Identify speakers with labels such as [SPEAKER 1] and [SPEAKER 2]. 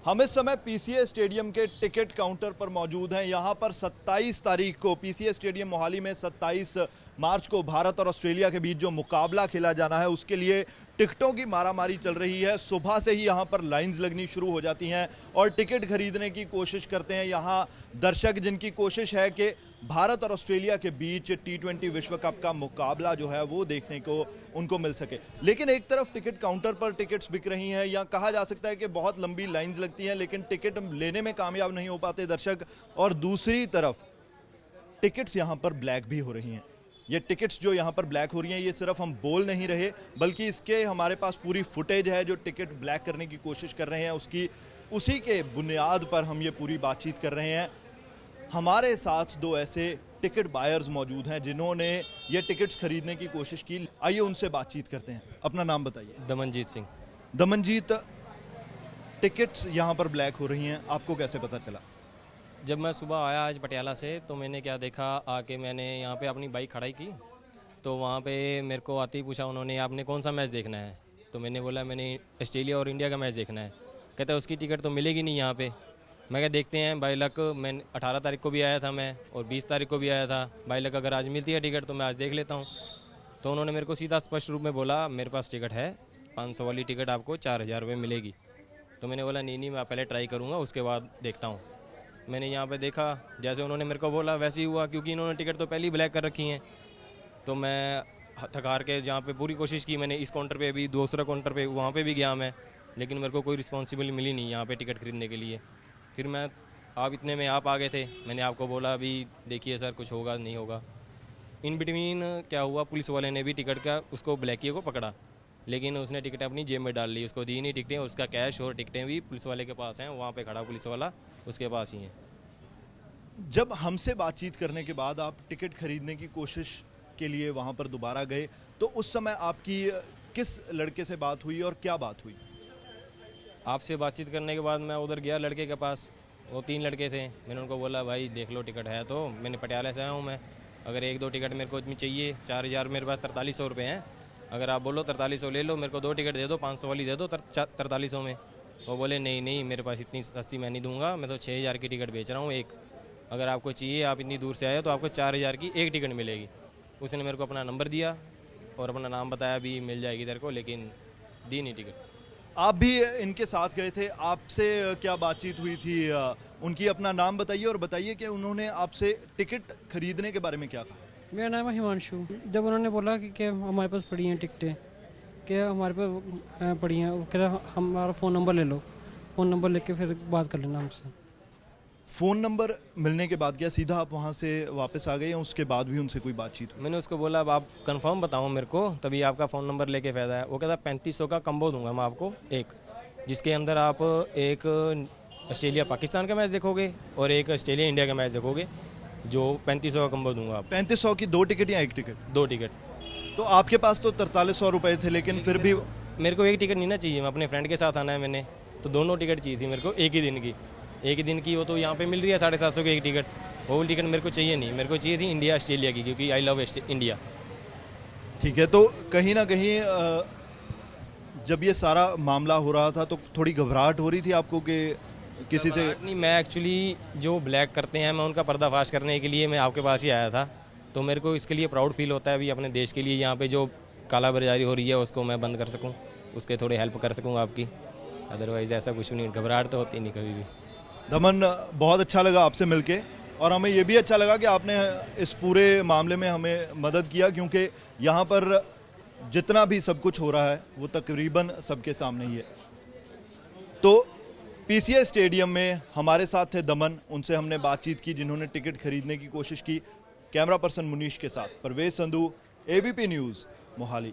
[SPEAKER 1] हम इस समय पीसीए स्टेडियम के टिकट काउंटर पर मौजूद हैं। यहां पर 27 तारीख को पीसीए स्टेडियम मोहाली में 27 मार्च को भारत और ऑस्ट्रेलिया के बीच जो मुकाबला खेला जाना है उसके लिए टिकटों की मारामारी चल रही है। सुबह से ही यहां पर लाइंस लगनी शुरू हो जाती हैं और टिकट खरीदने की कोशिश करते हैं यहां दर्शक, जिनकी कोशिश है कि भारत और ऑस्ट्रेलिया के बीच T20 विश्व कप का मुकाबला जो है वो देखने को उनको मिल सके। लेकिन एक तरफ टिकट काउंटर पर टिकट्स बिक रही हैं, या कहा जा सकता है कि बहुत लंबी लाइंस लगती हैं लेकिन टिकट लेने में कामयाब नहीं हो पाते दर्शक, और दूसरी तरफ टिकट्स यहां पर ब्लैक भी हो रही हैं। ये टिकट्स जो यहाँ पर ब्लैक हो रही हैं, ये सिर्फ हम बोल नहीं रहे बल्कि इसके हमारे पास पूरी फुटेज है जो टिकट ब्लैक करने की कोशिश कर रहे हैं। उसी के बुनियाद पर हम ये पूरी बातचीत कर रहे हैं। हमारे साथ दो ऐसे टिकट बायर्स मौजूद हैं जिन्होंने ये टिकट्स खरीदने की कोशिश की। आइए उनसे बातचीत करते हैं। अपना नाम बताइए।
[SPEAKER 2] दमनजीत सिंह।
[SPEAKER 1] दमनजीत, टिकट्स यहाँ पर ब्लैक हो रही हैं, आपको कैसे पता चला?
[SPEAKER 2] जब मैं सुबह आया आज पटियाला से तो मैंने क्या देखा, आके मैंने यहाँ पे अपनी बाइक खड़ाई की तो वहाँ पे मेरे को आते ही पूछा उन्होंने, आपने कौन सा मैच देखना है? तो मैंने बोला मैंने ऑस्ट्रेलिया और इंडिया का मैच देखना है। कहते हैं उसकी टिकट तो मिलेगी नहीं यहाँ पे। मैं क्या देखते हैं, बाई लक मैं 18 तारीख को भी आया था मैं, और 20 तारीख को भी आया था। बाई लक अगर आज मिलती है टिकट तो मैं आज देख लेता हूँ। तो उन्होंने मेरे को सीधा स्पष्ट रूप में बोला, मेरे पास टिकट है 500 वाली टिकट आपको 4000 रुपये मिलेगी। तो मैंने बोला नहीं मैं पहले ट्राई करूँगा, उसके बाद देखता हूँ। मैंने यहाँ पे देखा, जैसे उन्होंने मेरे को बोला वैसे ही हुआ, क्योंकि इन्होंने टिकट तो पहले ही ब्लैक कर रखी हैं। तो मैं थक हार के जहाँ पे पूरी कोशिश की मैंने, इस काउंटर पे भी, दूसरा काउंटर पे, वहाँ पे भी गया मैं, लेकिन मेरे को कोई रिस्पॉन्सिबिलिटी मिली नहीं यहाँ पे टिकट खरीदने के लिए। फिर मैं, आप इतने में आप आ गए थे, मैंने आपको बोला अभी देखिए सर कुछ होगा नहीं होगा। इन बिटवीन क्या हुआ, पुलिस वाले ने भी टिकट का उसको ब्लैकिए को पकड़ा, लेकिन उसने टिकटें अपनी जेब में डाल ली, उसको दी नहीं टिकटें। उसका कैश और टिकटें भी पुलिस वाले के पास हैं, वहाँ पे खड़ा पुलिस वाला उसके पास ही है।
[SPEAKER 1] जब हमसे बातचीत करने के बाद आप टिकट खरीदने की कोशिश के लिए वहाँ पर दोबारा गए तो उस समय आपकी किस लड़के से बात हुई और क्या बात हुई?
[SPEAKER 2] आपसे बातचीत करने के बाद मैं उधर गया लड़के के पास, वो 3 लड़के थे। मैंने उनको बोला भाई देख लो टिकट है, तो मैंने पटियाला से आया हूँ मैं, अगर 1-2 टिकट मेरे को इतनी चाहिए, 4000 मेरे पास 4300 रुपये हैं, अगर आप बोलो 4300 ले लो, मेरे को 2 टिकट दे दो, 500 वाली दे दो 4300 में। वो बोले नहीं मेरे पास इतनी सस्ती मैं नहीं दूंगा, मैं तो 6000 की टिकट बेच रहा हूँ एक, अगर आपको चाहिए आप इतनी दूर से आए तो आपको 4000 की एक टिकट मिलेगी। उसने मेरे को अपना नंबर दिया और अपना नाम बताया भी मिल जाएगी तेरे को, लेकिन दी नहीं टिकट।
[SPEAKER 1] आप भी इनके साथ गए थे, आपसे क्या बातचीत हुई थी? उनकी अपना नाम बताइए और बताइए कि उन्होंने आपसे टिकट खरीदने के बारे में क्या कहा।
[SPEAKER 3] मेरा नाम है हिमांशु। जब उन्होंने बोला कि हमारे पास पड़ी हैं टिकटें, क्या हमारे पास पड़ी हैं, कह रहा हमारा फ़ोन नंबर ले लो, फ़ोन नंबर लेके फिर बात कर लेना हमसे।
[SPEAKER 1] फ़ोन नंबर मिलने के बाद क्या सीधा आप वहाँ से वापस आ गए या उसके बाद भी उनसे कोई बातचीत हुई?
[SPEAKER 2] मैंने उसको बोला अब आप कंफर्म बताओ मेरे को, तभी आपका फ़ोन नंबर लेके फ़ायदा है। वो कहता 3500 का कम्बो दूंगा मैं आपको एक, जिसके अंदर आप एक ऑस्ट्रेलिया पाकिस्तान का मैच देखोगे और एक ऑस्ट्रेलिया इंडिया का मैच देखोगे, जो 3500 का कम्बो दूंगा आप।
[SPEAKER 1] 3500 की 2 टिकट या 1 टिकट?
[SPEAKER 2] 2 टिकट।
[SPEAKER 1] तो आपके पास तो 4300 रुपये थे, लेकिन फिर भी
[SPEAKER 2] मेरे को एक टिकट नहीं ना चाहिए, मैं अपने फ्रेंड के साथ आना है मैंने, तो दोनों टिकट चाहिए थी मेरे को एक ही दिन की। एक दिन की वो तो यहाँ पे मिल रही है 750 की एक टिकट, वो टिकट मेरे को चाहिए नहीं, मेरे को चाहिए थी इंडिया ऑस्ट्रेलिया की, क्योंकि आई लव इंडिया।
[SPEAKER 1] ठीक है, तो कहीं ना कहीं जब ये सारा मामला हो रहा था तो थोड़ी घबराहट हो रही थी आपको कि किसी से?
[SPEAKER 2] नहीं, मैं एक्चुअली जो ब्लैक करते हैं मैं उनका पर्दाफाश करने के लिए मैं आपके पास ही आया था, तो मेरे को इसके लिए प्राउड फील होता है अभी अपने देश के लिए, यहाँ पे जो काला बाजारी हो रही है उसको मैं बंद कर सकूँ, उसके थोड़ी हेल्प कर सकूँ आपकी। अदरवाइज़ ऐसा कुछ नहीं, घबराहट तो होती नहीं कभी भी।
[SPEAKER 1] दमन, बहुत अच्छा लगा आपसे मिलके, और हमें ये भी अच्छा लगा कि आपने इस पूरे मामले में हमें मदद किया, क्योंकि यहाँ पर जितना भी सब कुछ हो रहा है वो तकरीबन सबके सामने ही है। तो पीसीए स्टेडियम में हमारे साथ थे दमन, उनसे हमने बातचीत की जिन्होंने टिकट खरीदने की कोशिश की। कैमरा पर्सन मुनीश के साथ परवेज संधू, एबीपी न्यूज़, मोहाली।